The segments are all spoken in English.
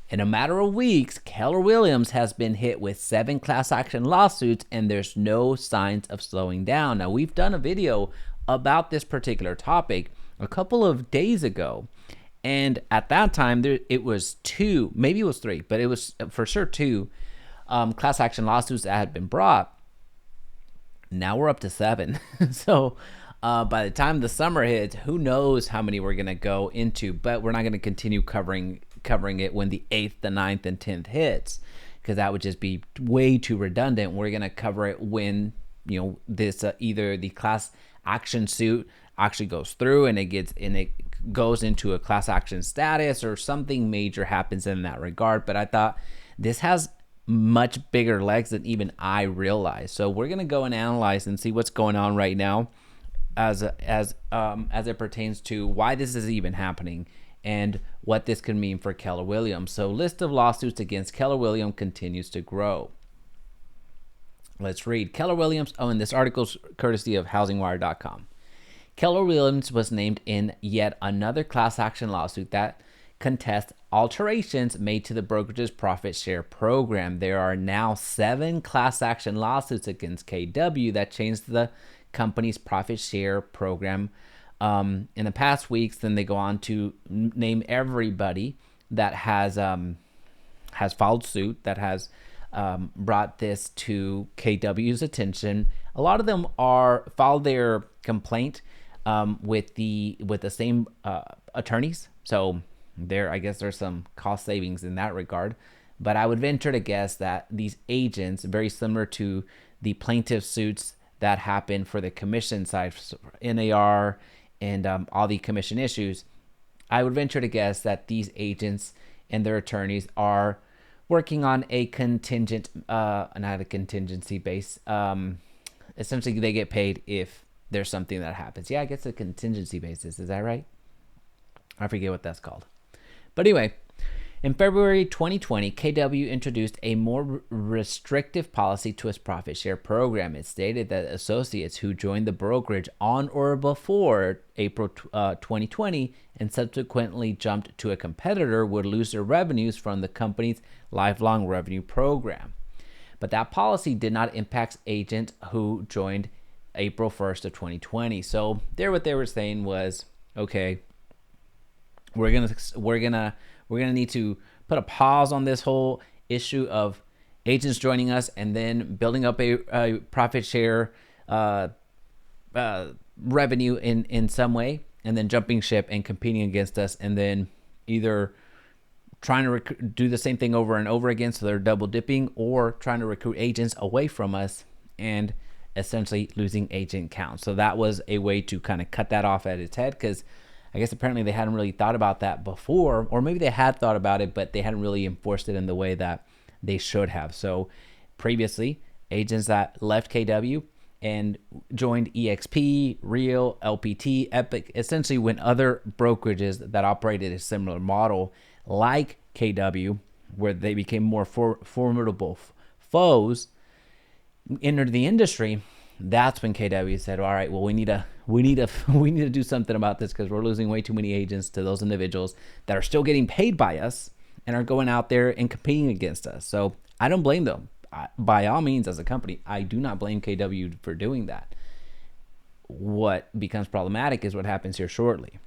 In a matter of weeks, Keller Williams has been hit with 7 class action lawsuits, and there's no signs of slowing down. Now, we've done a video about this particular topic a couple of days ago, and at that time, it was 2, maybe it was 3, but it was for sure 2 class action lawsuits that had been brought. Now we're up to 7. So by the time the summer hits, who knows how many we're going to go into, but we're not going to continue covering it when the 8th, the 9th, and 10th hits, because that would just be way too redundant. We're going to cover it when, this either the class action suit actually goes through and it goes into a class action status, or something major happens in that regard. But I thought this has much bigger legs than even I realized. So we're going to go and analyze and see what's going on right now as it pertains to why this is even happening and what this could mean for Keller Williams. So list of lawsuits against Keller Williams continues to grow. Let's read. Keller Williams, and this article's courtesy of housingwire.com. Keller Williams was named in yet another class action lawsuit that contests alterations made to the brokerage's profit share program. There are now 7 class action lawsuits against KW that changed the company's profit share program in the past weeks. Then they go on to name everybody that has filed suit, that has brought this to KW's attention. A lot of them are filed their complaint with the same attorneys. So I guess there's some cost savings in that regard. But I would venture to guess that these agents, very similar to the plaintiff suits that happen for the commission side, NAR, and all the commission issues, I would venture to guess that these agents and their attorneys are working on a contingent, not a contingency base. Essentially, they get paid if there's something that happens. Yeah, I guess a contingency basis. Is that right? I forget what that's called. But anyway, in February 2020, KW introduced a more restrictive policy to its profit share program. It stated that associates who joined the brokerage on or before April 2020 and subsequently jumped to a competitor would lose their revenues from the company's lifelong revenue program. But that policy did not impact agents who joined April 1st of 2020. So what they were saying was, okay, we're gonna need to put a pause on this whole issue of agents joining us and then building up a profit share revenue in some way, and then jumping ship and competing against us, and then either trying to do the same thing over and over again, so they're double dipping, or trying to recruit agents away from us and essentially losing agent count. So that was a way to kind of cut that off at its head, because I guess apparently they hadn't really thought about that before, or maybe they had thought about it, but they hadn't really enforced it in the way that they should have. So previously, agents that left KW and joined EXP, Real, LPT, Epic, essentially when other brokerages that operated a similar model like KW, where they became more formidable foes, entered the industry, that's when KW said, all right, well, we need to do something about this, because we're losing way too many agents to those individuals that are still getting paid by us and are going out there and competing against us. So I don't blame them. By all means, as a company, I do not blame KW for doing that. What becomes problematic is what happens here shortly.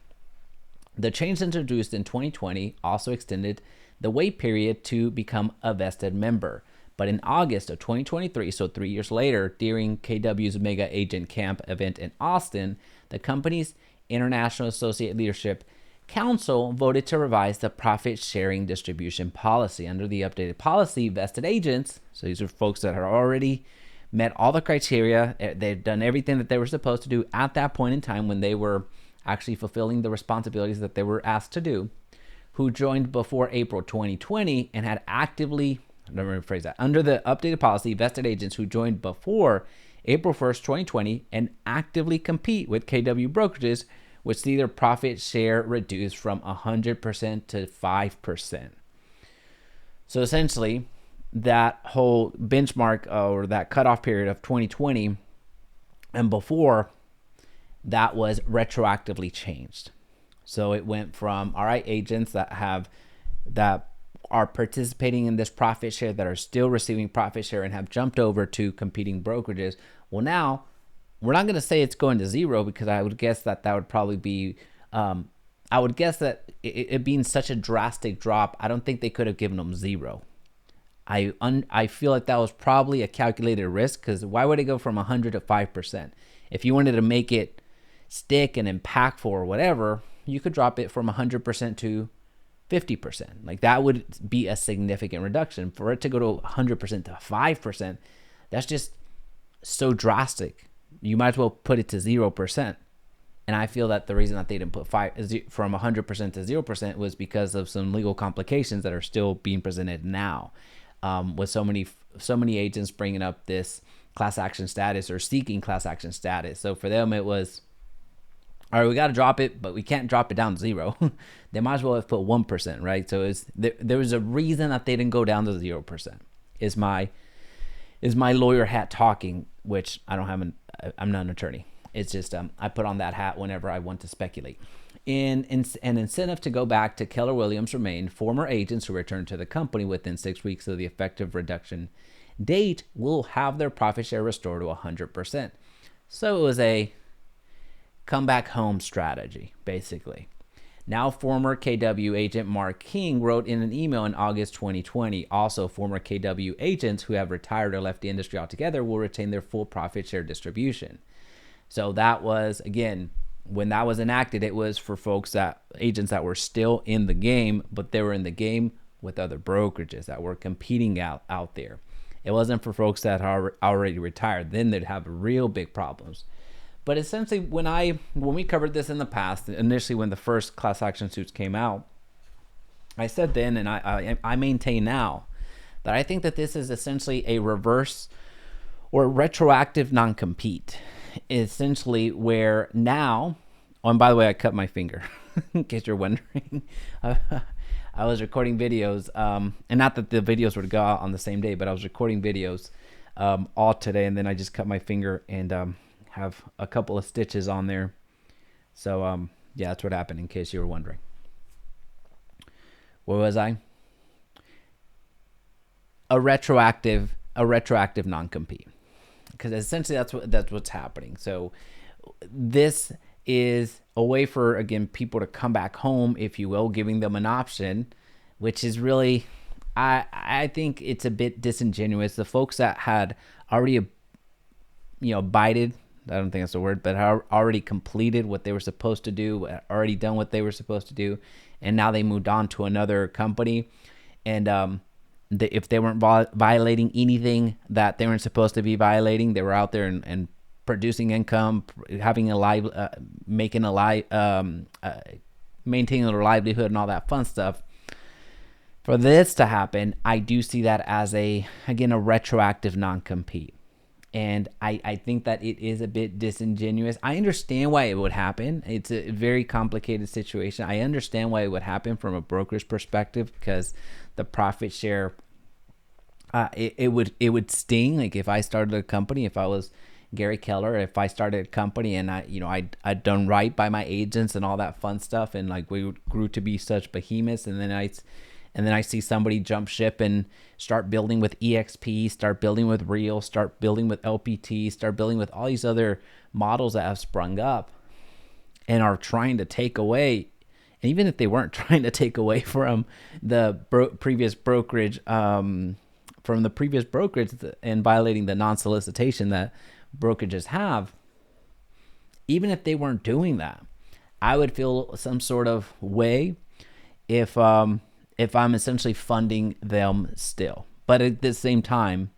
The change introduced in 2020 also extended the wait period to become a vested member. But in August of 2023, so 3 years later, during KW's Mega Agent Camp event in Austin, the company's International Associate Leadership Council voted to revise the profit sharing distribution policy. Under the updated policy, vested agents, so these are folks that have already met all the criteria, they've done everything that they were supposed to do at that point in time when they were actually fulfilling the responsibilities that they were asked to do, who joined before April 2020 and had actively, let me rephrase that, under the updated policy, vested agents who joined before April 1st, 2020 and actively compete with KW brokerages would see their profit share reduced from 100% to 5%. So essentially, that whole benchmark or that cutoff period of 2020 and before, that was retroactively changed. So it went from, all right, agents that are participating in this profit share, that are still receiving profit share and have jumped over to competing brokerages. Well, now we're not going to say it's going to zero, because I would guess that would probably be, I would guess that it being such a drastic drop, I don't think they could have given them zero. I feel like that was probably a calculated risk, because why would it go from 100 to 5%? If you wanted to make it stick and impactful or whatever, you could drop it from 100% to 50%. Like, that would be a significant reduction. For it to go to 100% to 5%, that's just so drastic. You might as well put it to 0%. And I feel that the reason that they didn't put from 100% to 0% was because of some legal complications that are still being presented now, with so many agents bringing up this class action status or seeking class action status. So for them, it was, all right, we got to drop it, but we can't drop it down to zero. They might as well have put 1%, right? So there was a reason that they didn't go down to 0%. Is my lawyer hat talking, which I don't have I'm not an attorney. It's just I put on that hat whenever I want to speculate. An incentive to go back to Keller Williams remained. Former agents who returned to the company within 6 weeks of the effective reduction date will have their profit share restored to 100%. So it was a come back home strategy, basically. Now, former KW agent Mark King wrote in an email in August 2020, also former KW agents who have retired or left the industry altogether will retain their full profit share distribution. So that was, again, when that was enacted, it was for agents that were still in the game, but they were in the game with other brokerages that were competing out there. It wasn't for folks that are already retired. Then they'd have real big problems. But essentially, when we covered this in the past, initially when the first class action suits came out, I said then, and I maintain now, that I think that this is essentially a reverse or retroactive non-compete. Essentially, where now, and by the way, I cut my finger, in case you're wondering. I was recording videos, and not that the videos would go out on the same day, but I was recording videos all today, and then I just cut my finger and have a couple of stitches on there. So yeah, that's what happened, in case you were wondering. Where was I? A retroactive non-compete, because essentially that's what's happening. So this is a way for, again, people to come back home, if you will, giving them an option, which is really, I think it's a bit disingenuous. The folks that had already, abided, I don't think that's the word, but already completed what they were supposed to do, already done what they were supposed to do, and now they moved on to another company, and if they weren't violating anything that they weren't supposed to be violating, they were out there and producing income, having a maintaining their livelihood and all that fun stuff. For this to happen, I do see that as a retroactive non-compete. And I think that it is a bit disingenuous. I understand why it would happen. It's a very complicated situation. I understand why it would happen from a broker's perspective, because the profit share, it would sting. Like, if I started a company, if I was Gary Keller, if I started a company and I'd done right by my agents and all that fun stuff, and like we grew to be such behemoths, and then I see somebody jump ship and start building with EXP, start building with Real, start building with LPT, start building with all these other models that have sprung up and are trying to take away. And even if they weren't trying to take away from the previous brokerage, and violating the non-solicitation that brokerages have, even if they weren't doing that, I would feel some sort of way if I'm essentially funding them still. But at the same time,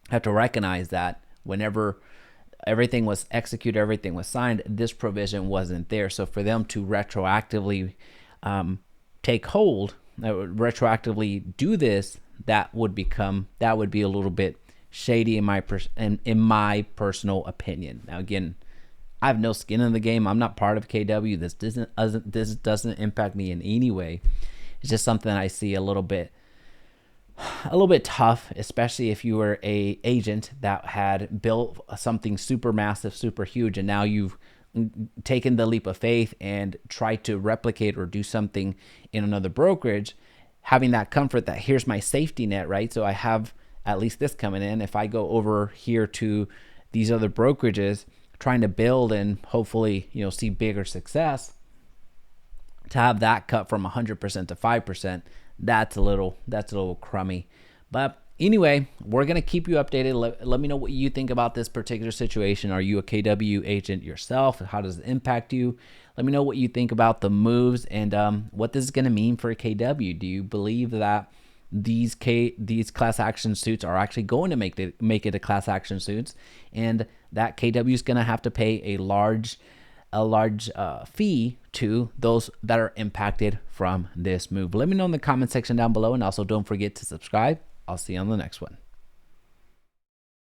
I have to recognize that whenever everything was executed, everything was signed, this provision wasn't there. So for them to retroactively take hold, retroactively do this, that would be a little bit shady in my personal opinion. Now, again, I have no skin in the game. I'm not part of KW. This doesn't impact me in any way. It's just something I see a little bit tough, especially if you were a agent that had built something super massive, super huge, and now you've taken the leap of faith and tried to replicate or do something in another brokerage, having that comfort that here's my safety net, right? So I have at least this coming in. If I go over here to these other brokerages trying to build and hopefully, see bigger success, to have that cut from 100% to 5%, that's a little crummy. But anyway, we're going to keep you updated. Let me know what you think about this particular situation. Are you a KW agent yourself? How does it impact you? Let me know what you think about the moves and what this is going to mean for KW. Do you believe that these class action suits are actually going to make it a class action suits, and that KW is going to have to pay a large fee to those that are impacted from this move? Let me know in the comment section down below, and also don't forget to subscribe. I'll see you on the next one.